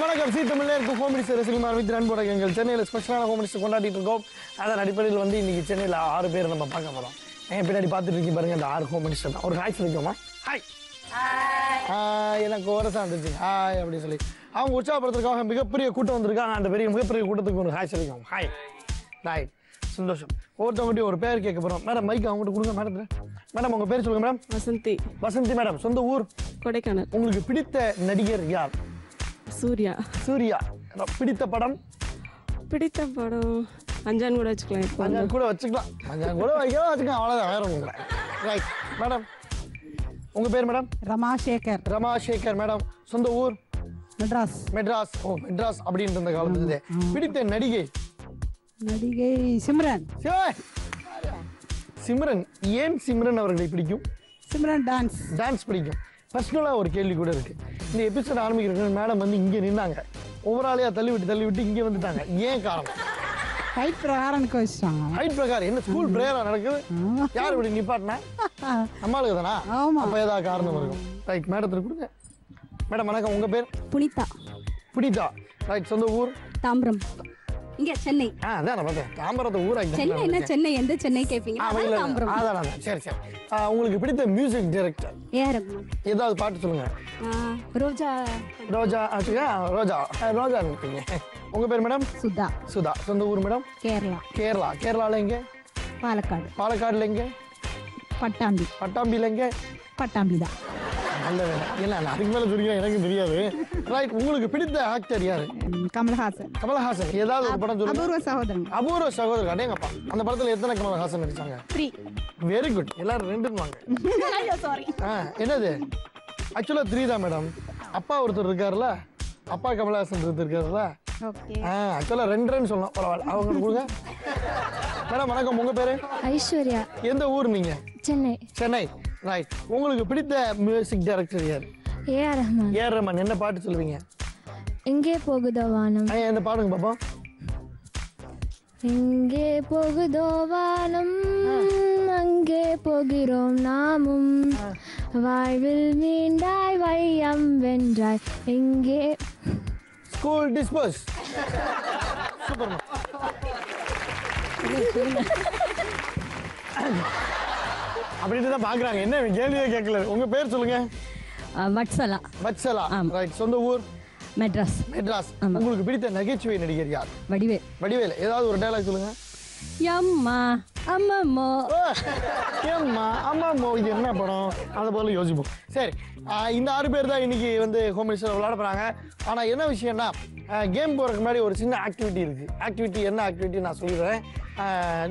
வணக்கம் சி தமிழ்ல இருக்கும் ஹோம் மினிஸ்டர் ரசிகமார் வித் அன்போட எங்கள் சென்னையில் ஸ்பெஷலான ஹோம் மினிஸ்டர் கொண்டாடிட்டு இருக்கோம். அதன் அடிப்படையில் வந்து இன்னைக்கு சென்னையில் 6 பேர் நம்ம பார்க்க போகிறோம். என் பின்னாடி பார்த்துட்டு இருக்கீங்க பாருங்க, அந்த 6 ஹோம் மினிஸ்டர் தான். ஒரு ஹாய் சொல்லிக்கோமா? ஹாய் எனக்கு ஓரசா இருந்துச்சு ஹாய் அப்படின்னு சொல்லி அவங்க உற்சாகப்படுத்துறதுக்காக மிகப்பெரிய கூட்டம் வந்திருக்காங்க. அந்த மிகப்பெரிய கூட்டத்துக்கு ஒரு ஹாய் சொல்லிக்கோங்க. ஹாய் ரைட், சந்தோஷம். ஒவ்வொருத்தவங்கள்ட்டையும் ஒரு பேர் கேட்க போகிறோம். மேடம் மைக் அவங்ககிட்ட கொடுங்க. மேடம் உங்கள் பேர் சொல்லுங்கள். மேடம் வசந்தி. வசந்தி மேடம், சொந்த ஊர் கொடைக்கானல். உங்களுக்கு பிடித்த நடிகர் யார்? சூர்யா. சூர்யா. பிடித்த படம்? பிடித்த படம் அஞ்சான் கூட வச்சுக்கலாம். அஞ்சான் கூட வச்சுக்கலாம், அஞ்சான் கூட வச்சுக்கலாம், அவ்வளோதான், வேற ஒன்றும் இல்லை. ரைட் மேடம், உங்கள் பேர் மேடம்? ரமாசேகர். ரமாசேகர் மேடம், சொந்த ஊர்? மெட்ராஸ். மெட்ராஸ். ஓ மெட்ராஸ் அப்படின்ற இந்த காலத்துல. பிடித்த நடிகை? நடிகை சிம்ரன். சிம்ரன். ஏன் சிம்ரன் அவர்களை பிடிக்கும்? சிம்ரன் டான்ஸ். டான்ஸ் பிடிக்கும். பர்சனலாக ஒரு கேள்வி கூட இருக்கு. இந்த எபிசோட் ஆரம்பிக்கிறது மேடம் வந்து இங்கே நின்னாங்க, ஒவ்வொரு ஆளையாக தள்ளி விட்டு இங்கே வந்துட்டாங்க. ஏன் காரணம்? ஹைட் பிரகாரம் வச்சுட்டாங்க. ஹைட் பிரகாரம் என்ன ஸ்கூல் பிரேயரா நடக்குது? யார் இப்படி நிப்பாட்டினா? நம்மளுக்கு தானா? ஆமா. அப்போ ஏதாவது காரணம் இருக்கும். ரைட், மேடத்துக்கு கொடுங்க. மேடம் வணக்கம், உங்கள் பேர்? புனிதா. புனிதா. ரைட், சொந்த ஊர்? தாம்பரம். இங்க சென்னை. அதான் நான் பார்த்தேன், தாம்பரத்தை ஊராக. சென்னை என்ன சென்னை, எந்த சென்னை கேட்பீங்க? தாம்பரம். அதான். சரி சரி. உங்களுக்கு பிடித்த மியூசிக் டைரக்டர்? ஏஆர் ரஹ்மான். ஏதாவது பாட்டு சொல்லுங்க. ரோஜா. ரோஜா. ரோஜா. ரோஜா இருப்பீங்க. உங்க பேர் மேடம்? சுதா. சுதா. சொந்த ஊர் மேடம்? கேரளா. கேரளா. கேரளால எங்க? பாலக்காடு. பாலக்காடுல எங்க? பட்டாம்பி. பட்டாம்பில எங்க? பட்டாம்பி தான். நல்ல வேலை. இல்லை அதுக்கு மேலே சொல்லிங்க, எனக்கு தெரியாது. ரைட், உங்களுக்கு பிடித்த ஆக்டர் யாரு? கமல்ஹாசன். கமல்ஹாசன். ஏதாவது ஒரு படம் சொல்லுங்க. அபூர்வ சகோதரன். அபூர்வ சகோதரன். அடேங்கப்பா, அந்த படத்தில் எத்தனை கமல்ஹாசன் நடிச்சாங்க? 3. Very good. எல்லாரும் 2 சாரி. என்னது? ஆக்சுவலாக 3 தான் மேடம். அப்பா ஒருத்தர் இருக்காருல்ல, அப்பா கமல்ஹாசன் இருக்காருல்ல. ஓகே. ஆக்சுவலாக 2 சொல்லலாம், பரவாயில்ல. அவங்க கொடுங்க. மேடம் வணக்கம், உங்கள் பேர்? ஐஸ்வர்யா. எந்த ஊர் நீங்க? சென்னை. சென்னை. ரைட், உங்களுக்கு பிடித்த மியூசிக் டைரக்டர் யார்? ஏஆர் ரஹ்மான். ஏஆர் ரஹ்மான். என்ன பாட்டு சொல்லுவீங்க? எங்கே போகுதோ வானம். என்ன பாடுங்க பாப்போம். எங்கே போகுதோ வானம், அங்கே போகிறோம் நாமும், வாழ்வில் மீண்டாய் வையம் வென்றாய் எங்கே. School dispose. சூப்பர். அப்படின்னு தான் பாக்குறாங்க. என்ன கேள்வியே கேட்கல. உங்க பேர் சொல்லுங்க. வட்சலா. வட்சலா. ரைட், சொந்த ஊர்? மெட்ராஸ். மெட்ராஸ். உங்களுக்கு பிடித்த நகைச்சுவை நடிகர் யார்? வடிவேல். வடிவேல். ஏதாவது ஒரு டயலாக் சொல்லுங்க. அம்மா அம்மம்மோ. ஏம்மா அம்மாம்மோ, இது என்ன படம்? அதை போல யோசிப்போம். சரி, இந்த 6 பேர் தான் இன்னைக்கு வந்து ஹோம் மினிஸ்டர் விளையாட போறாங்க. ஆனா என்ன விஷயம்னா, கேம் போறதுக்கு முன்னாடி ஒரு சின்ன ஆக்டிவிட்டி இருக்கு. ஆக்டிவிட்டி என்ன ஆக்டிவிட்டி நான் சொல்லிடுறேன்.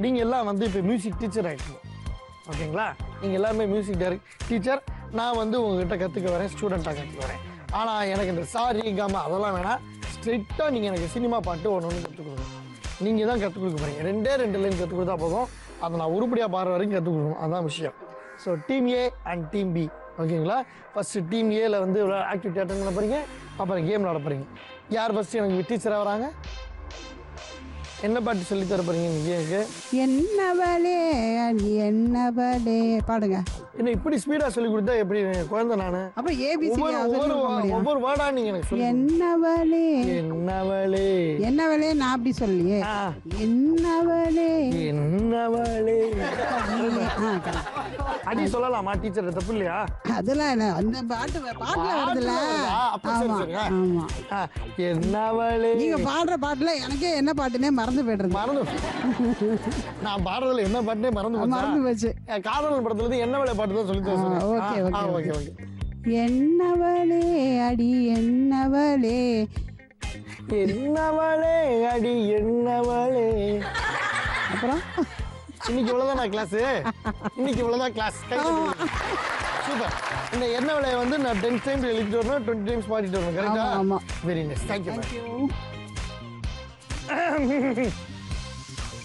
நீங்க எல்லாம் வந்து இப்போ மியூசிக் டீச்சர் ஆகிட்டீங்க, ஓகேங்களா? நீங்கள் எல்லாருமே மியூசிக் டீச்சர். நான் வந்து உங்ககிட்ட கற்றுக்க வரேன், ஸ்டூடெண்ட்டாக கற்றுக்க வரேன். ஆனால் எனக்கு இந்த சாரி காமா அதெல்லாம் வேணாம். ஸ்ட்ரிக்டாக நீங்கள் எனக்கு சினிமா பாட்டு ஒன்று கற்றுக் கொடுக்கணும். நீங்கள் தான் கற்றுக் கொடுக்க போகிறீங்க. 2 லைன் கற்றுக் கொடுத்தா போதும். அதை நான் உருப்படியாக பாடுற வரைக்கும் கற்றுக் கொடுக்கணும். அதுதான் விஷயம். So team A and team B, ஓகேங்களா? ஃபஸ்ட்டு டீம் ஏல வந்து ஆக்டிவிட்டி அட்டன் பண்ண போகிறீங்க, அப்புறம் கேம் விளாட போகிறீங்க. யார் ஃபஸ்ட்டு எனக்கு டீச்சராக வராங்க? என்ன பாட்டு சொல்லி தர போறீங்க நீங்க? என்னவளே என்னவளே பாடுங்க. என்ன இப்படி ஸ்பீடா சொல்லி கொடுத்தா எப்படி குழந்தை நானு? அப்ப ஏபிசி ஒவ்வொரு வேர்டா நீங்க எனக்கு சொல்லுங்க. என்னவளே என்னவளே. என்னவளே நான் அப்படி சொல்லியே. என்னவளே என்னவளே. அடி சொல்லலாமா டீச்சர்? தப்பு இல்லையா? அதெல்லாம் என்ன, அந்த பாட்டுல வருதுல. ஆமா. என்னவளே. நீங்க பாடுற பாட்டுல எனக்கே என்ன பாட்டுனே மறந்து போயிடுறது. நான் பாடுறதுல என்ன பாட்டுனே மறந்து போச்சு. காதலன் படத்துல இருந்து என்னவளே பாட்டு தான் சொல்லி தரேன். ஓகே. என்னவளே அடி என்னவளே. என்னவளே அடி என்னவளே. அப்புறம் இன்னைக்கு இவ்வளவுதான் நான் கிளாஸ். இன்னைக்கு இவ்வளவுதான் கிளாஸ். சூப்பர். இந்த என்னவளே வந்து நான் 10 டைம்ஸ் எழுதிட்டு வரணும், 20 டைம்ஸ் பாடிட்டு வரணும். கரெக்டா? ஆமா. Very nice. Thank you.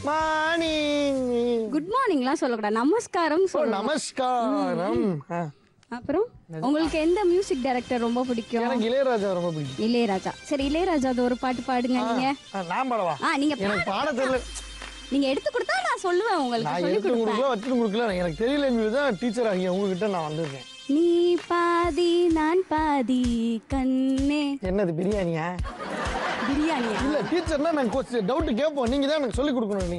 Morning. Good மார்னிங்லாம் சொல்லக்கூடாது, நமஸ்காரம் சொல்லணும். நமஸ்காரம். அப்புறம் உங்களுக்கு எந்த மியூசிக் டைரக்டர் ரொம்ப பிடிக்கும்? எனக்கு இளையராஜா ரொம்ப பிடிக்கும். இளையராஜா. சரி, இளையராஜா ஒரு பாட்டு பாடுங்க நீங்க. நான் பாடவா? நீங்க எனக்கு பாட தெரியல. நீங்க எடுத்து கொடுத்தா நான் சொல்லுவேன் உங்களுக்கு. நான் எடுத்து கொடுக்கல, வச்சு கொடுக்கல. எனக்கு தெரியல தான் டீச்சர் ஆகிய உங்ககிட்ட நான் வந்திருக்கேன். நீ பாட பாதி நான் பாதி கண்ணே. என்னது பிரியாணியா? பிரியாணியா? இல்ல டீச்சர்னா நாங்க டவுட் கேட்போம், நீங்க தான் எனக்கு சொல்லி கொடுக்கணும்.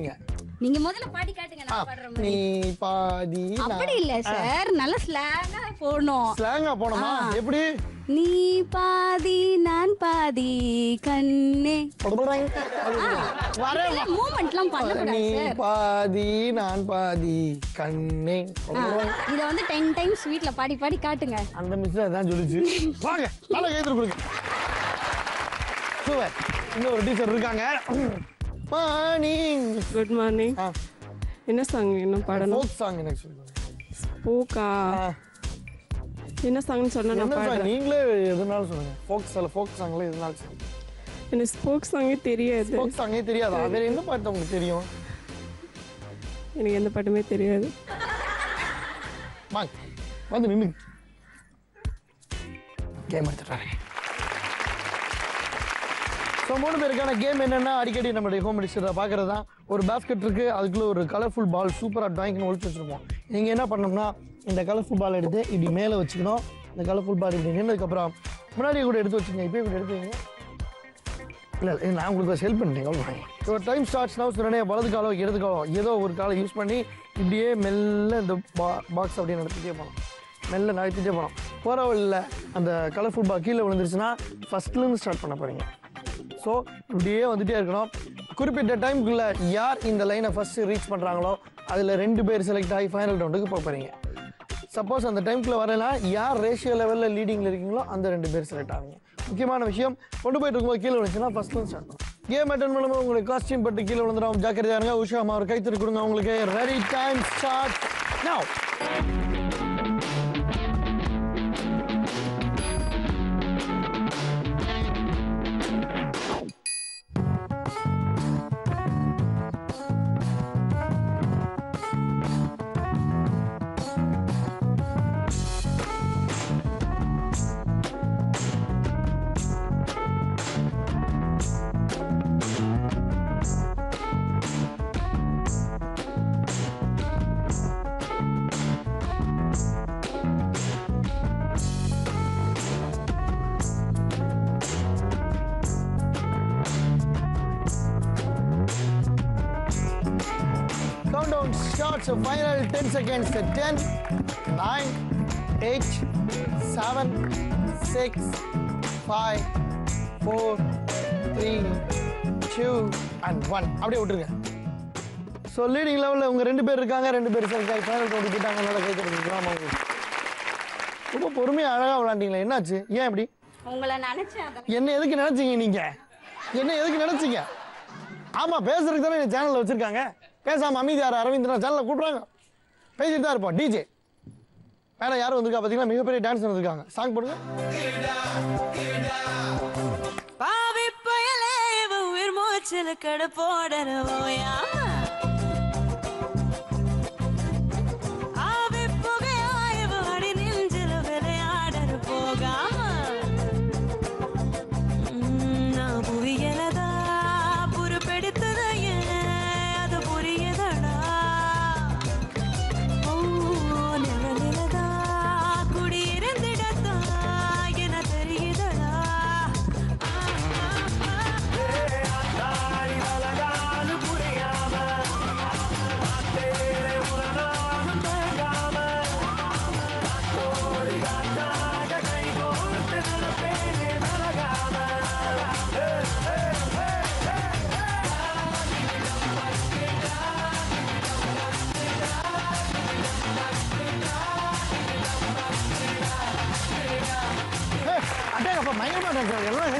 நீங்க முதல்ல பாடி காட்டுங்க, நான் பாடுற மாதிரி. நீ பாதி அப்படி இல்ல சார், நல்ல ஸ்லாங்கா போடணும். ஸ்லாங்கா போணுமா? எப்படி? நீ பாதி நான் பாதி கண்ணே. வரே மூமெண்ட்லாம் பண்ணக்கூடாது நீ சார். பாதி நான் பாதி கண்ணே. இத வந்து 10 டைம்ஸ் வீட்ல பாடி பாடி காட்டுங்க. அந்த மிஸ் அதான் சொல்லுச்சு. வாங்க நல்லா கைது கொடுங்க. சூப்பர். இன்னொரு டீச்சர் இருக்காங்க. மார்னிங். Good morning. என்ன சாங் என்ன பாடணும்? ஃபோக் சாங் எனக்கு சொல்லுங்க. ஃபோக்கா? என்ன சாங்னு சொன்னா நான் பாடுறேன். நீங்களே எதுனாலும் சொல்லுங்க. ஃபோக் சாங்ல எதுனாலும் சொல்லுங்க. எனக்கு ஸ்போக் சாங்கே தெரியாது. ஃபோக் சாங்கே தெரியாதா? வேற எந்த பாட்டு உங்களுக்கு தெரியும்? எனக்கு எந்த பாட்டுமே தெரியாது. வாங்க வந்து நின்னு கேம் எடுத்துட்டாங்க. ஸோ 3 பேருக்கான கேம் என்னென்னா, அடிக்கடி நம்மளுடைய ஹோம் மினிஸ்டரை பார்க்குறது தான். ஒரு பேஸ்கெட் இருக்குது, அதுக்குள்ளே ஒரு கலர்ஃபுல் பால் சூப்பராக ட்ராயிங்னு ஒழிச்சு வச்சுருப்போம். நீங்கள் என்ன பண்ணணும்னா, இந்த கலர்ஃபுல் பால் எடுத்து இப்படி மேலே வச்சுக்கணும். இந்த கலர்ஃபுல் பால் இப்படி நின்றதுக்கப்புறம் முன்னாடியே கூட எடுத்து வச்சுக்கோங்க. இப்போயே கூட எடுத்து வைங்க. இல்லை நான் உங்களுக்கு ஹெல்ப் பண்ணிட்டேன். So time starts now. உடனே வலது காலம் இடது காலம் ஏதோ ஒரு காலம் யூஸ் பண்ணி இப்படியே மெல்ல இந்த பாக்ஸ் அப்படியே நடத்திட்டே போகலாம். மெல்ல நடத்திட்டே போகலாம். போகிற வழியில் அந்த கலர்ஃபுல் பால் கீழே விழுந்துருச்சுன்னா ஃபஸ்ட்லேருந்து ஸ்டார்ட் பண்ண போகிறீங்க. ஸோ இப்படியே வந்துகிட்டே இருக்கணும். குறிப்பிட்ட டைமுக்குள்ளே யார் இந்த லைனை ஃபஸ்ட்டு ரீச் பண்ணுறாங்களோ அதில் 2 பேர் செலக்ட் ஆகி ஃபைனல் ரவுண்டுக்கு போக போகிறீங்க. சப்போஸ் அந்த டைமுக்குள்ளே வரலைன்னா யார் ரேஷியோ லெவலில் லீடிங்கில் இருக்கீங்களோ அந்த 2 பேர் செலக்ட் ஆகுங்க. முக்கியமான விஷயம், கொண்டு போயிட்டு இருக்கும்போது கீழே விழுந்துச்சுன்னா ஃபஸ்ட்லேருந்து ஸ்டார்ட் பண்ணும். கேம் அட்டன் பண்ணும்போது உங்களுக்கு காஸ்டியூம் பட்டு கீழே விழுந்துடும். ஜாக்கிரதையா இருங்க. உஷா அம்மா ஒரு கைத்தறி கொடுங்க உங்களுக்கு. Ready, time start now. Countdown starts. So final 10 seconds. 10, 9, 8, 7, 6, 5, 4, 3, 2 and 1. அப்படியே விட்டுருங்க. ஸோ லீடிங் லெவலில் உங்கள் 2 பேர் இருக்காங்க. 2 பேர் சரி ஃபைனல் ரவுண்டு போயிட்டாங்க. நல்லா கை தருவீங்களா? ரொம்ப பொறுமையாக அழகாக விளாண்டிங்களே, என்னாச்சு? ஏன் இப்படி? உங்களை நினைச்சேன். என்ன எதுக்கு நினைச்சீங்க? நீங்கள் என்ன எதுக்கு நினைச்சீங்க? ஆமாம், பேசுறதுக்கு தானே என் சேனலில் வச்சுருக்காங்க. பேசாமல் அமைதியார் அரவிந்தனா சேனலில் கூப்பிட்றாங்க. பேசிட்டு தான் இருப்போம். டிஜே வேற யாரும் வந்திருக்கா பார்த்தீங்கன்னா, மிகப்பெரிய டான்ஸ் வந்திருக்காங்க. சாங் போடுங்க. பாவி பயலே உயிர் மூச்சில் கடை போடறவோயா ஆவி புகையாய் வாடி நெஞ்சில் விளையாடற போகாம நான் புரியலதா புறப்படுத்தது அது புரியதடா ஓ நிழலிலதா குடியிருந்திடத்தா என தெரியுதடா அப்போ பயங்கரமாக டான்ஸ் ஆடுது எல்லாம்.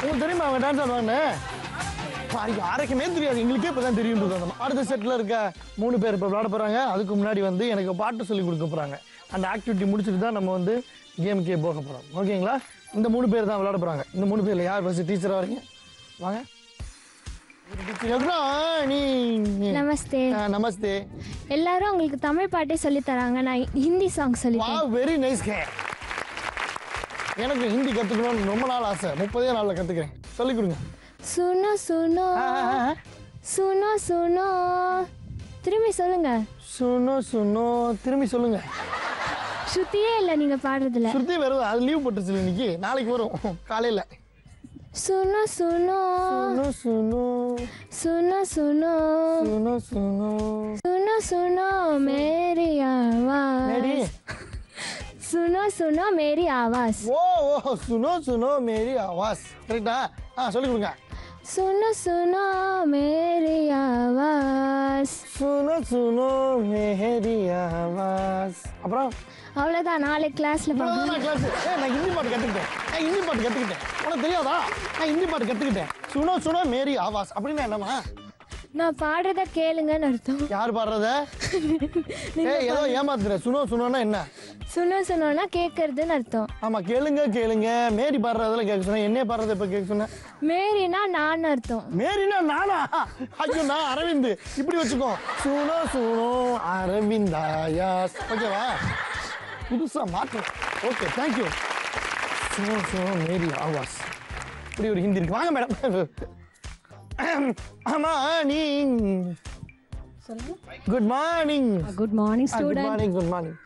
உங்களுக்கு தெரியுமா அவங்க டான்ஸ் ஆடுவாங்கன்னு? யாருக்குமே தெரியாது, எங்களுக்கே இப்போ தான் தெரியும். அடுத்த செட்டில் இருக்க 3 பேர் இப்போ விளையாட போகிறாங்க. அதுக்கு முன்னாடி வந்து எனக்கு பாட்டு சொல்லி கொடுக்க போகிறாங்க. அந்த ஆக்டிவிட்டி முடிச்சுட்டு தான் நம்ம வந்து கேமுக்கே போக போகிறோம். ஓகேங்களா? இந்த 3 பேர் தான் விளையாட போகிறாங்க. இந்த 3 பேரில் யார் ஃபஸ்ட்டு டீச்சராக வரீங்க? வாங்க. நமஸ்தே. நமஸ்தே. எல்லாரும் உங்களுக்கு தமிழ் பாட்டே சொல்லி தராங்க. நான் ஹிந்தி சாங் சொல்லி. Very nice. எனக்கு ஹிந்தி கற்றுக்கணும்னு ரொம்ப நாள் ஆசை. 30 நாளில் கற்றுக்கிறேன். சொல்லிக் கொடுங்க. சுனோ சுனோ சுனோ சுனோ. திரும்பி சொல்லுங்க. சுனோ சுனோ. திரும்பி சொல்லுங்க. ஸ்ருதியே இல்லை நீங்கள் பாடுறதுல. சுருத்தி வருது, அது லீவ் போட்டுருச்சு இன்னைக்கு, நாளைக்கு வரும் காலையில். सुनो सुनो சுனோ சுனோ सुनो सुनो சுனோ சுனோ सुनो सुनो मेरी மேரி. आवाज़ सुनो सुनो मेरी आवाज़ ஓ ஓ சுனோ சுனோ மேரி ஆவாஸ். கரெக்டா? சொல்லி கொடுங்க. सुनो सुनो मेरी आवाज़. சுனோ சுனோ மேரி ஆவாஸ். அப்புறம் அவ்வளோதான், நாளைக்கு கிளாஸில் பார்க்கலாம். நான் கிளாஸ் நான் ஹிந்தி பாட்டு கற்றுக்கிட்டேன். உனக்கு தெரியாதா? நான் ஹிந்தி பாட்டு கற்றுக்கிட்டேன். சுனோ சுனோ மேரி ஆவாஸ் அப்படின்னா என்னம்மா? நான் பாடுறத கேளுங்கன்னு அர்த்தம். யார் பாடுறத? ஏதோ ஏமாத்துற. சுனோ சுனோன்னா என்ன? சுனோ சுனோன்னா கேட்கறதுன்னு அர்த்தம். ஆமாம், கேளுங்க. மேரி பாடுறதுல கேட்க சொன்னேன், என்னைய பாடுறத இப்போ கேட்க சொன்னேன். மேரினா நான் அர்த்தம். மேரினா நானா? ஐயோ, நான் அரவிந்த். இப்படி வச்சுக்கோ. சுனோ சுனோ அரவிந்தாயாஸ். ஓகேவா? புதுசாக மாற்றலாம். Okay, thank you. சுனோ சுனோ மேரி ஆவாஸ். இப்படி ஒரு ஹிந்தி இருக்கு. வாங்க மேடம். ஆமா, நீ good morning. Good morning good student. Morning. Good morning.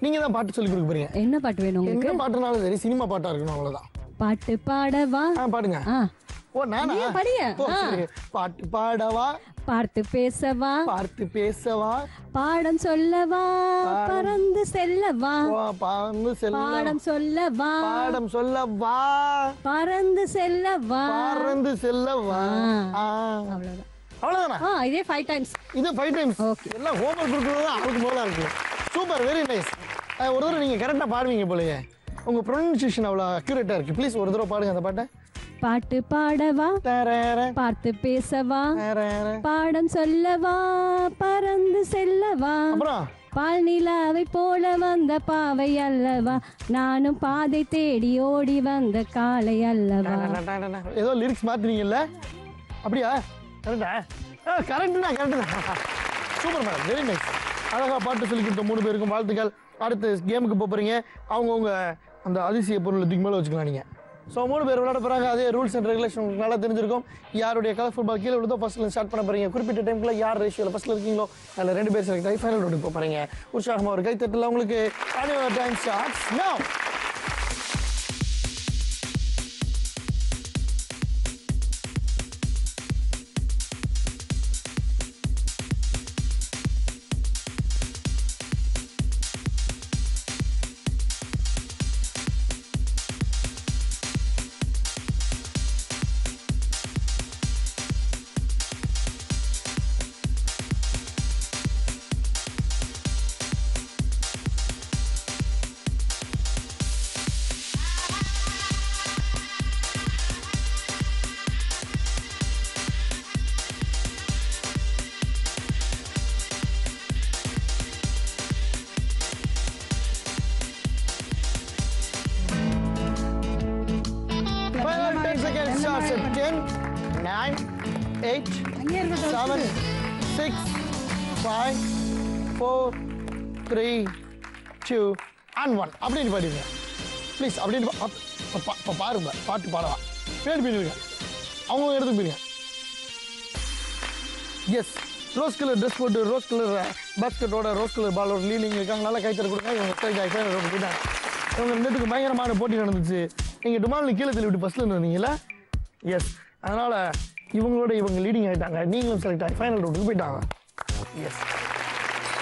நீங்க தான் பாட்டு சொல்லி கொடுக்க போறீங்க. என்ன பாட்டு வேணும் உங்களுக்கு? என்ன பாட்டுனாலும் சரி, சினிமா பாட்டா இருக்கணும், அவ்வளவுதான். பாட்டு பாடவா? பாடுங்க. ஓ, நானா? நீங்க படிங்க. ஓ, சரி. பாட்டு பாடவா, பார்த்து பேசவா, பார்த்து பேசவா, பாடம் சொல்லவா, பறந்து செல்லவா, ஓ, பாடந்து செல்ல, பாடம் சொல்லவா, பாடம் சொல்லவா, பறந்து செல்லவா, பறந்து செல்லவா. அவ்வளவுதான். அவ்வளவுதானா? இதே 5 டைம்ஸ். இது 5 டைம்ஸ். Okay. எல்லாம் ஹோம்ஒர்க் கொடுக்குறது தான் அவருக்கு போல இருக்கு. Super, very nice. ஒரு தடவை நீங்க கரெக்டா பாடுவீங்க போலயே. உங்க ப்ரொனன்சியேஷன் அவ்வளோ அக்யூரேட்டா இருக்கு. ப்ளீஸ் ஒரு தடவை பாடுங்க அந்த பாட்டை. பாட்டு பாடவா, பார்த்து பேசவா, பாடம் சொல்லவா, பறந்து செல்லவா, அப்புறம் பால் நிலாவை போல வந்த பாவை அல்லவா, நானும் பாதை தேடி ஓடி வந்த காளை அல்லவா. ஏதோ லிரிக்ஸ் மாத்துறீங்கல்ல, அப்படியா? கரெக்டா? கரெக்டுண்ணா, கரெக்டு தான். Super madam, very nice. அழகாக பாட்டு சொல்லி கொடுத்த 3 பேருக்கும் வாழ்த்துக்கள். அடுத்து கேமுக்கு போகிறீங்க. அவங்கவுங்க அந்த அதிசய பொருள் இதுக்கு மேலே வச்சுக்கலாம் நீங்கள். ஸோ 3 பேர் விளையாட போகிறாங்க. அதே ரூல்ஸ் அண்ட் ரெகுலேஷன் உங்களுக்கு நல்லா தெரிஞ்சிருக்கும். யாருடைய கலர்ஃபுல் பால் கீழே விழுதோ ஃபஸ்ட்டில் ஸ்டார்ட் பண்ண போகிறீங்க. குறிப்பிட்ட டைம்ல யார் ரேஷியோவில் ஃபஸ்ட்டில் இருக்கீங்களோ அதில் 2 பேர் செலக்ட் ஆகி ஃபைனல் ரவுண்டுக்கு போகிறீங்க. உற்சாகமாக ஒரு கைத்தட்டல உங்களுக்கு. Time starts now. Starts at 10, 9, 8, 7, 6, 5, 4, 3, 2, and 1. அப்படின்னு பாடுங்க ப்ளீஸ். அப்படின்னு பாருங்க. பாட்டு பாடவா பேர் போயிருங்க. அவங்க இடத்துக்கு போயிருங்க. எஸ், ரோஸ் கலர் ட்ரெஸ் போட்டு ரோஸ் கலர் பாஸ்கெட்டோட ரோஸ் கலர் பாலோட லீலிங் இருக்காங்க. நல்லா கைத்தற கொடுங்க. இவங்க போயிட்டாங்க. இவங்க 2 பயங்கரமான போட்டி நடந்துச்சு. நீங்கள் டுமாலில் கீழே தள்ளி விட்டு ஃபஸ்ட்டில் இருந்தீங்களா? எஸ், அதனால் இவங்க லீடிங் ஆகிட்டாங்க. நீங்களும் செலக்ட் ஆகி ஃபைனல் ரவுண்டுக்கு போயிட்டாங்க. எஸ்,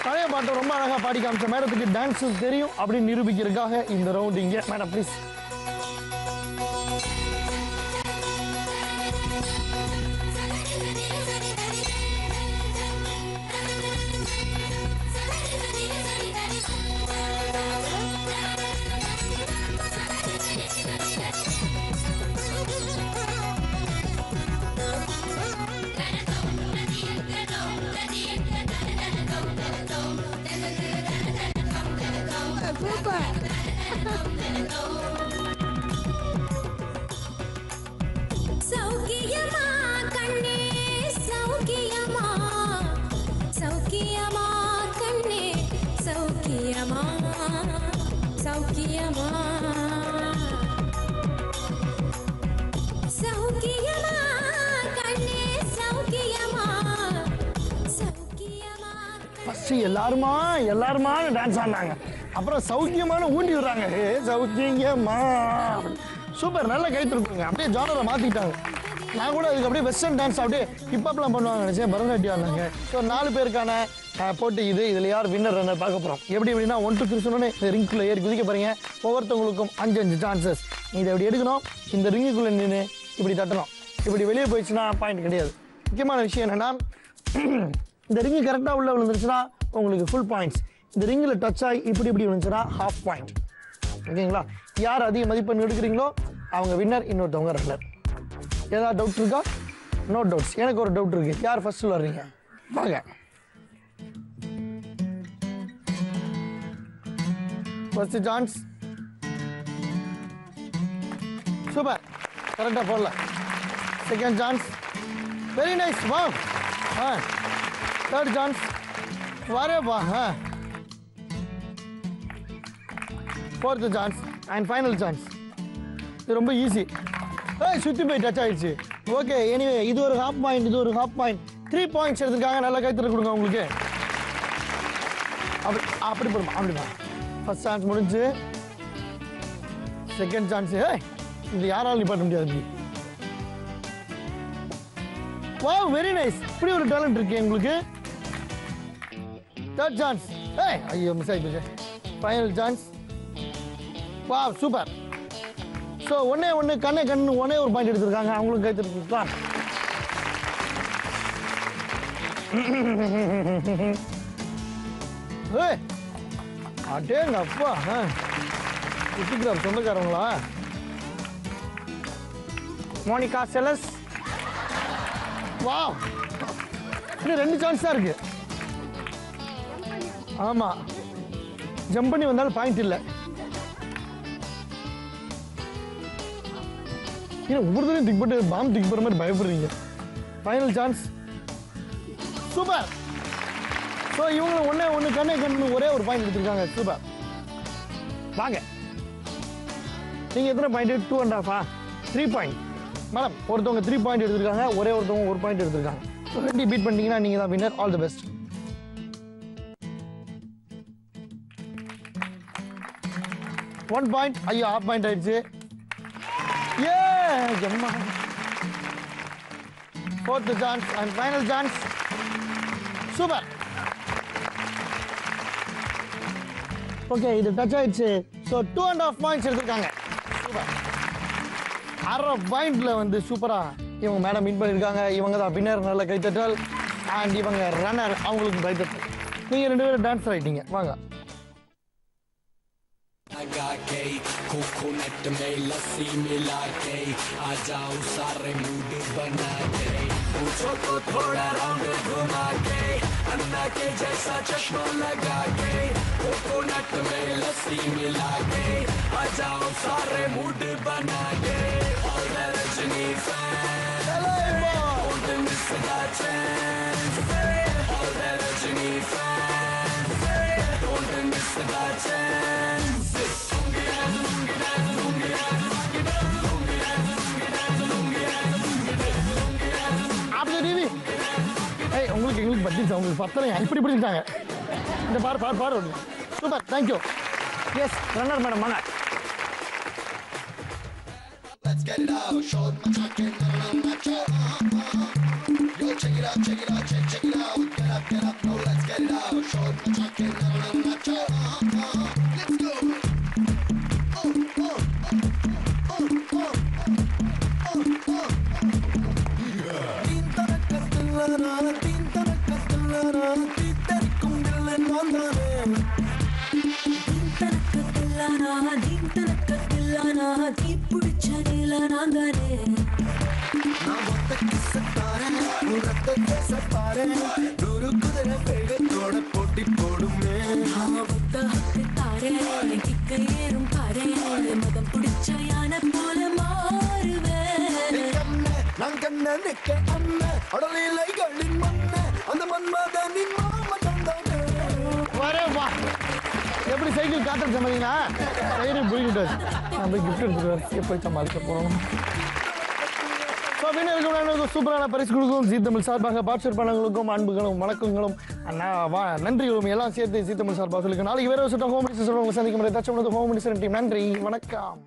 பழைய பாட்டை ரொம்ப அழகாக பாடி காமிச்ச மேடத்துக்கு டான்ஸும் தெரியும் அப்படின்னு நிரூபிக்கிறதுக்காக இந்த ரவுண்டு இங்கே. Madam please. சௌக்கியமா கண்ணே சௌக்கியமா, சௌக்கியமா கண்ணே சௌக்கியமா, சௌக்கியமா, சௌக்கியமா கண்ணே சௌக்கியமா, சௌக்கியமா. ஃபஸ்ட்டு ஃபர்ஸ்ட் எல்லாருமா டான்ஸ் ஆடினாங்க. அப்புறம் சௌக்கியமான ஊண்டி விடுறாங்க. சௌக்கியமா சூப்பர், நல்ல கைத்திருக்குங்க. அப்படியே ஜானரை மாற்றிட்டாங்க. நான் கூட அதுக்கு அப்படியே வெஸ்டர்ன் டான்ஸ் அப்படியே ஹிப்ஹாப்லாம் பண்ணுவாங்க நினச்சேன். பரதநாட்டியம் ஆடினாங்க. ஸோ 4 பேருக்கான போட்டி இது. இதில் யார் வின்னர் ரன்னர் பார்க்க போகிறோம். எப்படின்னா 1 to 3 சொன்னோன்னே ரிங்குக்குள்ளே ஏறி குதிக்க போகிறீங்க. ஒவ்வொருத்தவங்களுக்கும் 5 சான்சஸ். இதை எப்படி எடுக்கணும், இந்த ரிங்குக்குள்ளே நின்று இப்படி தட்டணும். இப்படி வெளியே போயிடுச்சுன்னா பாயிண்ட் கிடையாது. முக்கியமான விஷயம் என்னென்னா, இந்த ரிங்கு கரெக்டாக உள்ளே விழுந்துருச்சுன்னா உங்களுக்கு ஃபுல் பாயிண்ட்ஸ். இந்த ரிங்கில் டச் ஆகி இப்படி விழுந்துச்சுன்னா ½ பாயிண்ட். ஓகேங்களா? யார் அதிக மதிப்பெண் எடுக்கிறீங்களோ அவங்க வின்னர், இன்னொருத்தவங்க ரன்னர். ஏதாவது டவுட் இருக்கா? No doubts. எனக்கு ஒரு டவுட் இருக்குது. யார் ஃபர்ஸ்ட் வர்றீங்க? வாங்க. First chance. சூப்பர், கரெக்டாக போடல. Second chance. Very nice. வா. Third chance. வரேப்பா. Fourth chance and final chance. இது ரொம்ப ஈஸி. சுற்றி போய் டச் ஆயிடுச்சு. ஓகே, எனிவே இது ஒரு ½ பாயிண்ட், இது ஒரு ½ பாயிண்ட். 3 பாயிண்ட்ஸ் எடுத்துருக்காங்க. நல்லா கைத்தறி கொடுங்க உங்களுக்கு. அப்படி போடுமா? அப்படிதான். ஃபர்ஸ்ட் சான்ஸ் முடிஞ்சு. Second chance. இது யாராலும் நிப்பாட்ட முடியாது. வா, வெரி நைஸ். இப்படி ஒரு டேலண்ட் இருக்கு உங்களுக்கு. Third chance. ஐயோ, மிஸ் ஆகி போச்சு. Final chance. வா, சூப்பர். ஸோ ஒன்று கண்ணு ஒன்னே ஒரு பாயிண்ட் எடுத்திருக்காங்க. அவங்களும் கைத்தறிக்கலாம். அடேங்க அப்பா. சுத்திக்கிறார் சொந்தக்காரங்களா? மோனிகா செலஸ். வா, இன்னும் 2 சான்ஸ் தான் இருக்கு. ஆமா, ஜம்ப் பண்ணி வந்தாலும் பாயிண்ட் இல்லை. ஒவ்வொருத்தரையும் திக் போட்டு பாம் திக் போகிற மாதிரி பயப்படுறீங்க. Final chance. சூப்பர். ஸோ இவங்களும் ஒன்று கண்ணு ஒரே ஒரு பாயிண்ட் எடுத்துருக்காங்க. சூப்பர். வாங்க. நீங்கள் எத்தனை பாயிண்ட்? 2.5. 3 பாயிண்ட். மேடம், ஒருத்தவங்க 3 பாயிண்ட் எடுத்துருக்காங்க. ஒருத்தவங்க 1 பாயிண்ட் எடுத்துருக்காங்க. 2 பீட் பண்ணிட்டீங்கன்னா நீங்கள் தான் winner. All the best. One point. ஐயோ, ½ பாயிண்ட் ஆயிடுச்சு. Fourth chance and final chance. Super. Okay, இது டச் ஆயிடுச்சு. ஸோ 2.5 பாயிண்ட்ஸ் எடுத்துருக்காங்க. சூப்பர். ½ பாயிண்ட்ல வந்து சூப்பரா இவங்க மேடம் வின் பண்ணியிருக்காங்க. இவங்க தான் வின்னர். நல்ல கைத்தட்டல். அண்ட் இவங்க ரன்னர். அவங்களுக்கு கைத்தட்டல். நீங்கள் 2 பேரும் டான்ஸ் ஆகிட்டீங்க. வாங்க. कोकोनट में लस्सी मिला के आ जाओ सारे मूड बना के पूछो तो थोड़ा राउंड घुमा के अन्ना के जैसा चश्मा लगा के कोकोनट में लस्सी मिला के आ जाओ सारे मूड बना के और Rajni fan don't miss the chance और Rajni fan don't miss the chance. உங்களுக்கு எங்களுக்கு பட்டிச்சு. அவங்களுக்கு பத்தலைங்க. இப்படி பிடிச்சிட்டாங்க. இந்த பாரு. Super, thank you. Yes, runner madam வாங்க. Let's get it out, show my talking, macho. Yo, check it out, check it out, check it out. Get up, no, let's get it out, show my talking, macho. Let's go. போட்டி போடுமே மதம் பிடிச்ச யானை போல மாறுவேன். நான் கண்ணனுக்கு அண்ணன் அடலிலைகளின் மண்ணன் அந்த மன்மதனின் மாமதம் தானே. வரேப்பா. எப்படி சைக்கிள் காட்டுறது சமாளிங்களா? சைடு போய்கிட்டு நான் போய் கிஃப்ட் எடுத்துட்டு வரேன். எப்படி சமாளிக்க போகிறோம்? ஸோ வினர்களுக்கும் சூப்பரான பரிசு கொடுக்கும் ஜீ தமிழ் சார்பாக பார்ட்னர் பண்ணவங்களுக்கும் அன்புகளும் வணக்கங்களும் நன்றிகளும் எல்லாம் சேர்த்து ஜீ தமிழ் சார்பாக சொல்லிக்க நாளைக்கு வேற ஒரு ஹோம் மினிஸ்டர் சந்திக்கும் முறை தச்சம் ஹோம் மினிஸ்டர் டீம் நன்றி வணக்கம்.